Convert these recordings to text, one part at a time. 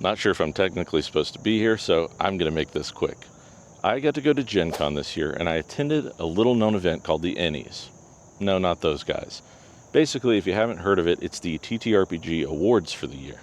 Not sure if I'm technically supposed to be here, so I'm going to make this quick. I got to go to Gen Con this year, and I attended a little-known event called the Ennies. No, not those guys. Basically, if you haven't heard of it, it's the TTRPG awards for the year.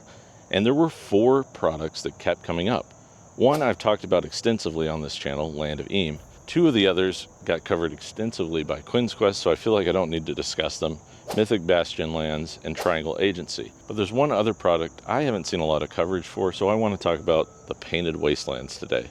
And there were 4 products that kept coming up. One I've talked about extensively on this channel, Land of Eam. 2 of the others got covered extensively by Quinn's Quest, so I feel like I don't need to discuss them. Mythic Bastion Lands and Triangle Agency. But there's one other product I haven't seen a lot of coverage for, so I want to talk about the Painted Wastelands today.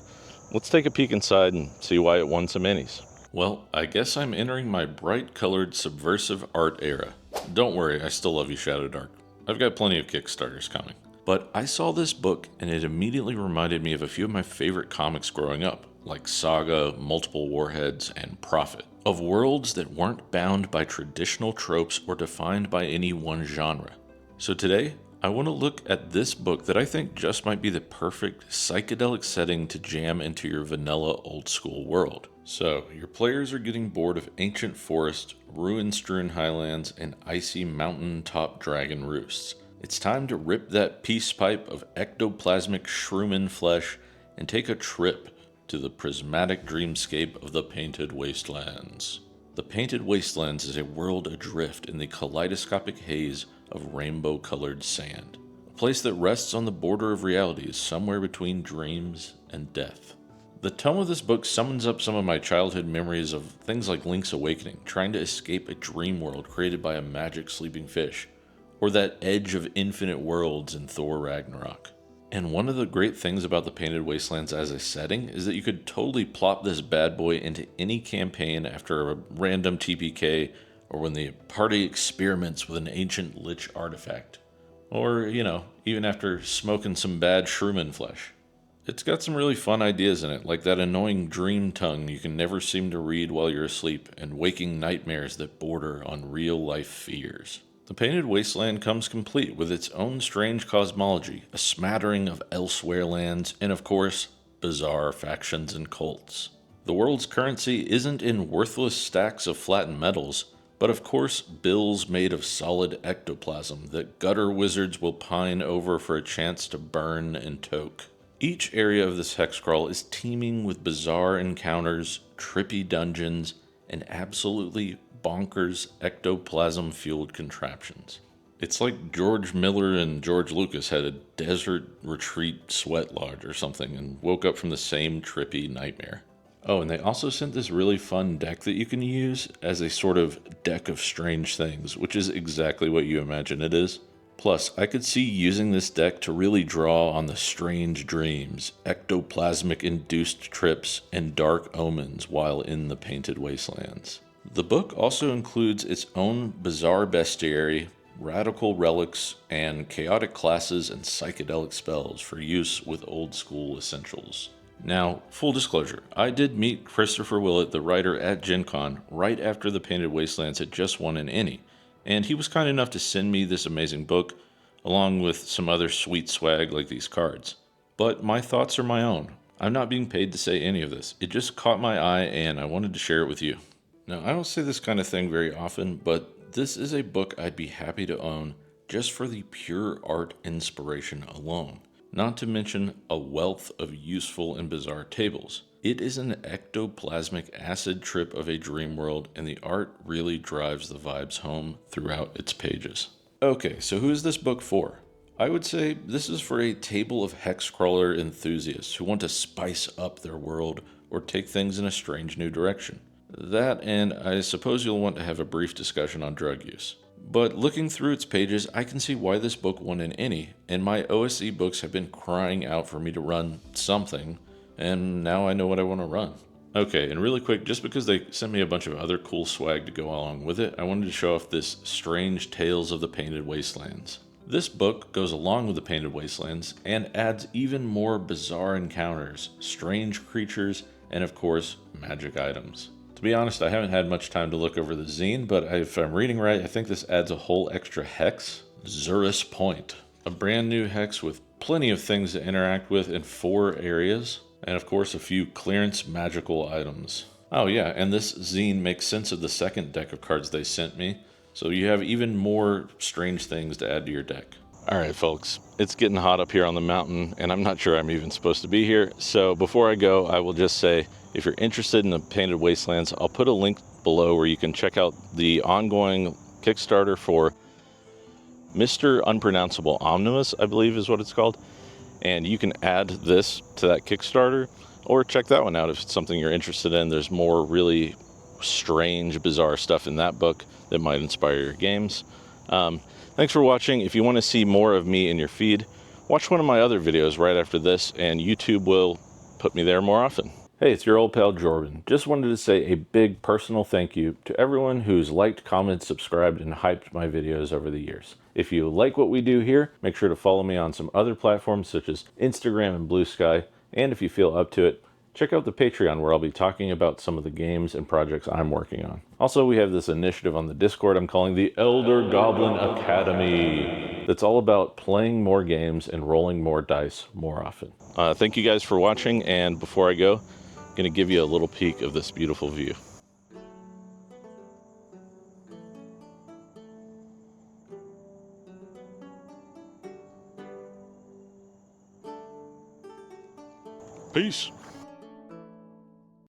Let's take a peek inside and see why it won some Ennies. Well, I guess I'm entering my bright-colored subversive art era. Don't worry, I still love you, Shadow Dark. I've got plenty of Kickstarters coming. But I saw this book and it immediately reminded me of a few of my favorite comics growing up, like Saga, Multiple Warheads, and Prophet. Of worlds that weren't bound by traditional tropes or defined by any one genre. So today, I want to look at this book that I think just might be the perfect psychedelic setting to jam into your vanilla old school world. So, your players are getting bored of ancient forest, ruin-strewn highlands, and icy mountain-top dragon roosts. It's time to rip that peace pipe of ectoplasmic shroom flesh and take a trip to the prismatic dreamscape of the Painted Wastelands. The Painted Wastelands is a world adrift in the kaleidoscopic haze of rainbow-colored sand. A place that rests on the border of reality, somewhere between dreams and death. The tome of this book summons up some of my childhood memories of things like Link's Awakening, trying to escape a dream world created by a magic sleeping fish, or that edge of infinite worlds in Thor Ragnarok. And one of the great things about the Painted Wastelands as a setting is that you could totally plop this bad boy into any campaign after a random TPK, or when the party experiments with an ancient lich artifact. Or, even after smoking some bad shroom flesh. It's got some really fun ideas in it, like that annoying dream tongue you can never seem to read while you're asleep, and waking nightmares that border on real-life fears. The Painted Wasteland comes complete with its own strange cosmology, a smattering of elsewhere lands, and of course, bizarre factions and cults. The world's currency isn't in worthless stacks of flattened metals, but of course bills made of solid ectoplasm that gutter wizards will pine over for a chance to burn and toke. Each area of this hex crawl is teeming with bizarre encounters, trippy dungeons, and absolutely bonkers ectoplasm-fueled contraptions. It's like George Miller and George Lucas had a desert retreat sweat lodge or something and woke up from the same trippy nightmare. Oh, and they also sent this really fun deck that you can use as a sort of deck of strange things, which is exactly what you imagine it is. Plus, I could see using this deck to really draw on the strange dreams, ectoplasmic-induced trips, and dark omens while in the Painted Wastelands. The book also includes its own bizarre bestiary, radical relics, and chaotic classes and psychedelic spells for use with old-school essentials. Now, full disclosure, I did meet Christopher Willett, the writer, at Gen Con right after the Painted Wastelands had just won an Ennie. And he was kind enough to send me this amazing book, along with some other sweet swag like these cards. But my thoughts are my own. I'm not being paid to say any of this. It just caught my eye and I wanted to share it with you. Now, I don't say this kind of thing very often, but this is a book I'd be happy to own just for the pure art inspiration alone. Not to mention a wealth of useful and bizarre tables. It is an ectoplasmic acid trip of a dream world, and the art really drives the vibes home throughout its pages. Okay, so who is this book for? I would say this is for a table of hexcrawler enthusiasts who want to spice up their world or take things in a strange new direction. That, and I suppose you'll want to have a brief discussion on drug use. But looking through its pages, I can see why this book won an Ennie, and my OSE books have been crying out for me to run something, and now I know what I want to run. Okay, and really quick, just because they sent me a bunch of other cool swag to go along with it, I wanted to show off this Strange Tales of the Painted Wastelands. This book goes along with the Painted Wastelands and adds even more bizarre encounters, strange creatures, and of course, magic items. To be honest, I haven't had much time to look over the zine, but if I'm reading right, I think this adds a whole extra hex, Zurus Point. A brand new hex with plenty of things to interact with in 4 areas, and of course a few clearance magical items. Oh yeah, and this zine makes sense of the second deck of cards they sent me, so you have even more strange things to add to your deck. Alright folks, it's getting hot up here on the mountain and I'm not sure I'm even supposed to be here. So before I go, I will just say, if you're interested in the Painted Wastelands, I'll put a link below where you can check out the ongoing Kickstarter for Mr Unpronounceable Omnibus, I believe is what it's called. And you can add this to that Kickstarter or check that one out if it's something you're interested in. There's more really strange, bizarre stuff in that book that might inspire your games. Thanks for watching. If you want to see more of me in your feed, watch one of my other videos right after this, and YouTube will put me there more often. Hey, it's your old pal Jordan. Just wanted to say a big personal thank you to everyone who's liked, commented, subscribed, and hyped my videos over the years. If you like what we do here, make sure to follow me on some other platforms such as Instagram and Blue Sky, and if you feel up to it, check out the Patreon where I'll be talking about some of the games and projects I'm working on. Also, we have this initiative on the Discord I'm calling the Elder Goblin Academy that's all about playing more games and rolling more dice more often. Thank you guys for watching, and before I go, I'm going to give you a little peek of this beautiful view. Peace.